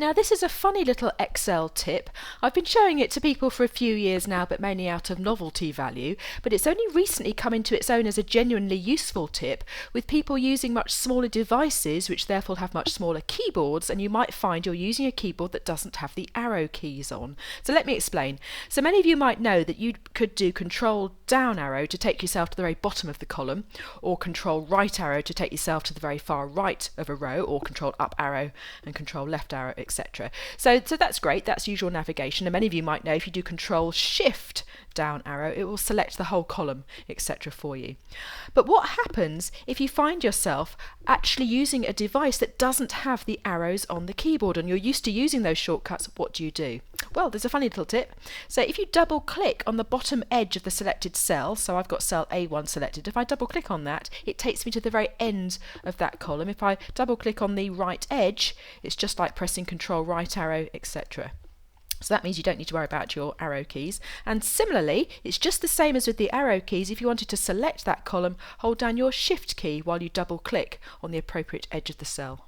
Now this is a funny little Excel tip. I've been showing it to people for a few years now, but mainly out of novelty value, but it's only recently come into its own as a genuinely useful tip with people using much smaller devices which therefore have much smaller keyboards, and you might find you're using a keyboard that doesn't have the arrow keys on. So let me explain. So many of you might know that you could do Control down arrow to take yourself to the very bottom of the column, or Control right arrow to take yourself to the very far right of a row, or Control up arrow and Control left arrow, etc. So that's great, that's usual navigation, and many of you might know if you do Control Shift down arrow it will select the whole column, etc. for you. But what happens if you find yourself actually using a device that doesn't have the arrows on the keyboard and you're used to using those shortcuts? What do? Well, there's a funny little tip. So if you double click on the bottom edge of the selected cell, so I've got cell A1 selected, if I double click on that it takes me to the very end of that column. If I double click on the right edge it's just like pressing Control right arrow, etc. So that means you don't need to worry about your arrow keys. And similarly, it's just the same as with the arrow keys. If you wanted to select that column, hold down your Shift key while you double click on the appropriate edge of the cell.